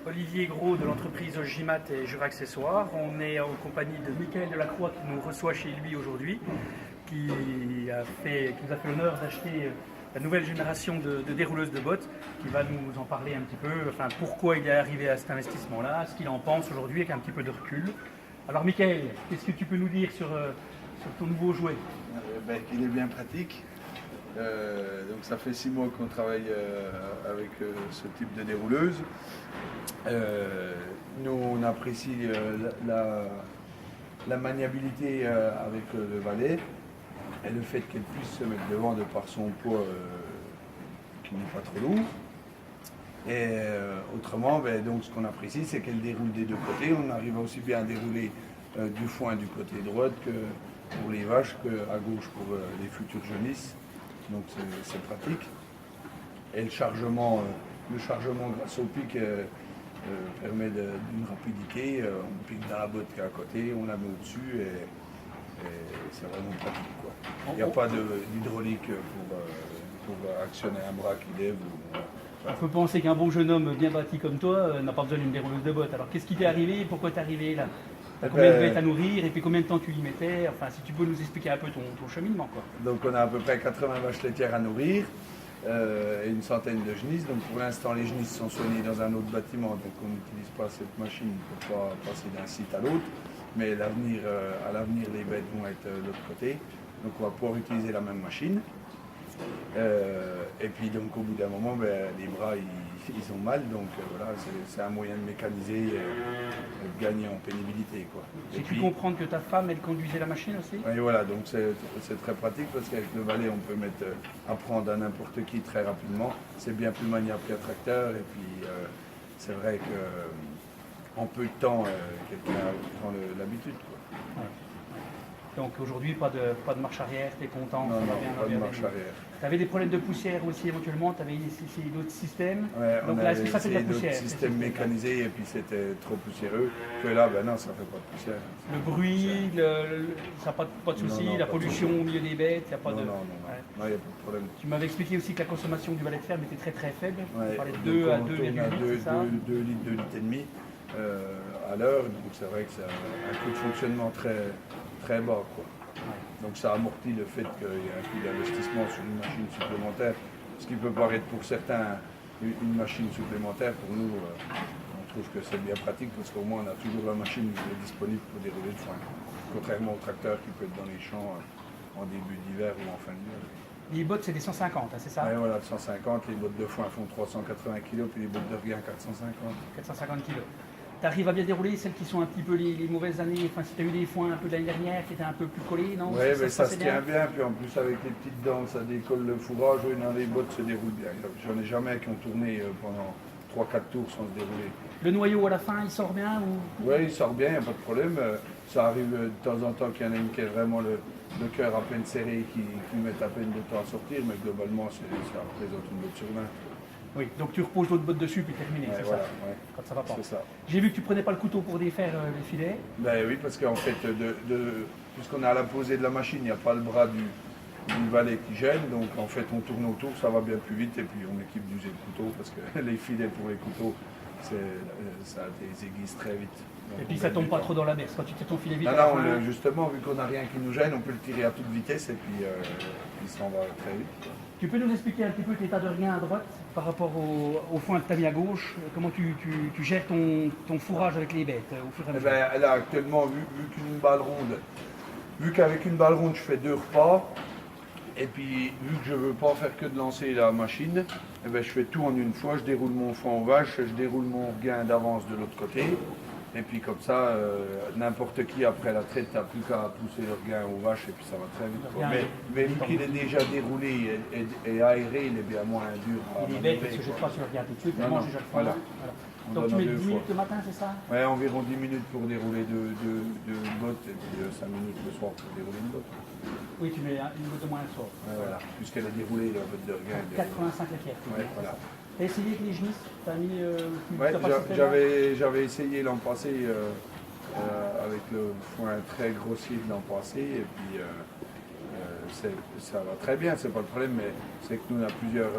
Olivier Gros de l'entreprise Ogimat et Jura Accessoires. On est en compagnie de Michael Delacroix qui nous reçoit chez lui aujourd'hui, qui nous a fait l'honneur d'acheter la nouvelle génération de dérouleuses de bottes, qui va nous en parler un petit peu, enfin pourquoi il est arrivé à cet investissement-là, ce qu'il en pense aujourd'hui avec un petit peu de recul. Alors Michael, qu'est-ce que tu peux nous dire sur ton nouveau jouet? Qu'il est bien pratique. Donc ça fait 6 mois qu'on travaille avec ce type de dérouleuse. Nous on apprécie la maniabilité avec le valet et le fait qu'elle puisse se mettre devant de par son poids qui n'est pas trop lourd. Et autrement, donc, ce qu'on apprécie, c'est qu'elle déroule des deux côtés. On arrive aussi bien à dérouler du foin du côté droit que pour les vaches, qu'à gauche pour les futures genisses. Donc c'est pratique. Et le chargement grâce au pic permet d'une rapidité. On pique dans la botte qui est à côté, on la met au-dessus et c'est vraiment pratique, quoi. Il n'y a pas d'hydraulique pour actionner un bras qui lève. On peut penser qu'un bon jeune homme bien bâti comme toi n'a pas besoin d'une dérouleuse de bottes. Alors qu'est-ce qui t'est arrivé et pourquoi t'es arrivé là? T'as combien de bêtes à nourrir et puis combien de temps tu y mettais? Enfin, si tu peux nous expliquer un peu ton cheminement, quoi. Donc on a à peu près 80 vaches laitières à nourrir et une centaine de genisses. Donc pour l'instant les genisses sont soignées dans un autre bâtiment, donc on n'utilise pas cette machine pour pas passer d'un site à l'autre. Mais à l'avenir les bêtes vont être de l'autre côté. Donc on va pouvoir utiliser la même machine. Et puis donc au bout d'un moment, les bras ils ont mal, donc voilà, c'est un moyen de mécaniser, de gagner en pénibilité, quoi. J'ai pu comprendre que ta femme elle conduisait la machine aussi? Oui, voilà, donc c'est très pratique parce qu'avec le valet on peut apprendre à n'importe qui très rapidement. C'est bien plus maniable qu'un tracteur et puis c'est vrai que en peu de temps quelqu'un prend l'habitude, quoi. Ouais. Donc aujourd'hui, pas de marche arrière, tu es content? Non, pas de marche arrière. Tu avais des problèmes de poussière aussi éventuellement, tu avais essayé d'autres systèmes? Ouais, donc là, est-ce que ça fait de la poussière? Système mécanisé et puis c'était trop poussiéreux. Que là, non, ça fait pas de poussière. Le bruit, ça n'a pas de souci, la pollution au milieu des bêtes, il n'y a pas de... Non, il n'y a pas de problème. Tu m'avais expliqué aussi que la consommation du valet de ferme était très très faible. Ouais, tu parlais de 2 à 2,8 litres, c'est ça? 2 litres, 2 litres et demi à l'heure. Donc c'est vrai que c'est un coût de fonctionnement très bas, quoi. Donc ça amortit le fait qu'il y a un coût d'investissement sur une machine supplémentaire, ce qui peut paraître pour certains une machine supplémentaire. Pour nous, on trouve que c'est bien pratique parce qu'au moins on a toujours la machine disponible pour dérouler le foin, contrairement au tracteur qui peut être dans les champs en début d'hiver ou en fin d'hiver. Les bottes c'est des 150, hein, c'est ça? Oui, voilà, 150, les bottes de foin font 380 kg, puis les bottes de regain 450. 450 kg. Tu arrives à bien dérouler celles qui sont un petit peu les mauvaises années, enfin si tu as eu des foins un peu de l'année dernière qui étaient un peu plus collés, non? Oui, mais ça se tient bien, puis en plus avec les petites dents, ça décolle le fourrage, oui, non, les bottes se déroulent bien. J'en ai jamais qui ont tourné pendant 3-4 tours sans se dérouler. Le noyau à la fin, il sort bien ou... Oui, il sort bien, il n'y a pas de problème. Ça arrive de temps en temps qu'il y en a une qui est vraiment le cœur à peine serré, qui met à peine de temps à sortir, mais globalement, ça représente une botte sur 20. Oui, donc tu reposes l'autre botte dessus puis terminé, c'est voilà, ça? Ouais. Quand ça va pas. C'est ça. J'ai vu que tu prenais pas le couteau pour défaire les filets. Ben oui, parce qu'en fait, puisqu'on est à la posée de la machine, il n'y a pas le bras du valet qui gêne, donc en fait on tourne autour, ça va bien plus vite et puis on équipe d'user le couteau parce que les filets pour les couteaux, ça désaiguise très vite. Donc et puis ça tombe pas trop dans la mer, quand tu tires ton filet vite. Non, justement, vu qu'on n'a rien qui nous gêne, on peut le tirer à toute vitesse et puis il s'en va très vite. Tu peux nous expliquer un petit peu l'état de rien à droite par rapport au foin que tu as mis à gauche? Comment tu gères ton fourrage avec les bêtes au fur et à mesure? Là actuellement, vu qu'avec une balle ronde je fais 2 repas, et puis vu que je ne veux pas faire que de lancer la machine, je fais tout en une fois, je déroule mon foin aux vaches, je déroule mon regain d'avance de l'autre côté. Et puis comme ça, n'importe qui après la traite n'a plus qu'à pousser le regain aux vaches et puis ça va très vite. Mais vu qu'il est déjà déroulé et aéré, il est bien moins dur. Les bêtes, parce que je ne sais pas sur le regain tout de suite, Non, mange déjà le foin. voilà. Donc tu mets 10 minutes le matin, c'est ça? Oui, environ 10 minutes pour dérouler deux bottes et puis 5 minutes le soir pour dérouler une botte. Oui, tu mets une botte de moins le soir. Ouais, voilà, puisqu'elle est déroulée, la botte de regain. 85 la pierre. Ouais, voilà. T'as essayé avec les genisses? T'as mis... j'avais essayé l'an passé avec le foin très grossier de l'an passé et puis ça va très bien, c'est pas le problème, mais c'est que nous on a plusieurs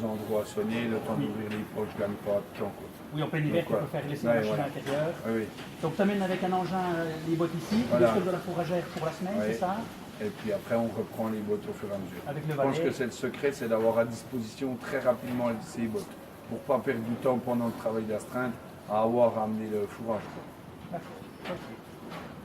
endroits à sonner, le temps d'ouvrir les poches, je gagne pas de temps. Quoi. Oui, en plein hiver, tu peux faire laisser la machine à l'intérieur. Oui. Donc tu amènes avec un engin les bottes ici, tu décolles de la fourragère pour la semaine, c'est ça? Et puis après, on reprend les bottes au fur et à mesure. Avec le Je pense valet. que c'est le secret, c'est d'avoir à disposition très rapidement ces bottes, pour ne pas perdre du temps pendant le travail d'astreinte à avoir à amener le fourrage. D'accord. Ok.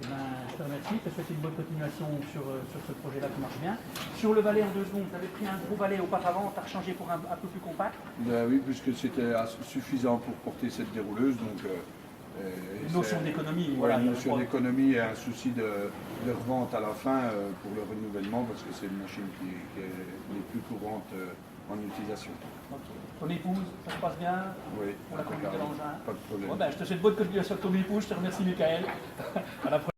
Eh ben, je te remercie, je te souhaite une bonne continuation sur ce projet-là qui marche bien. Sur le valet en 2 secondes, tu avais pris un gros valet auparavant, tu as rechangé pour un peu plus compact. Oui, puisque c'était suffisant pour porter cette dérouleuse. Donc, une notion d'économie. Voilà, une notion d'économie et un souci de revente à la fin pour le renouvellement, parce que c'est une machine qui est les plus courantes en utilisation. Okay. Ton épouse, ça se passe bien? Oui. Pour la conduite de l'engin? Pas de problème. Bon, ben, je te souhaite bonne continuation avec ton épouse, je te remercie Michael. À la prochaine.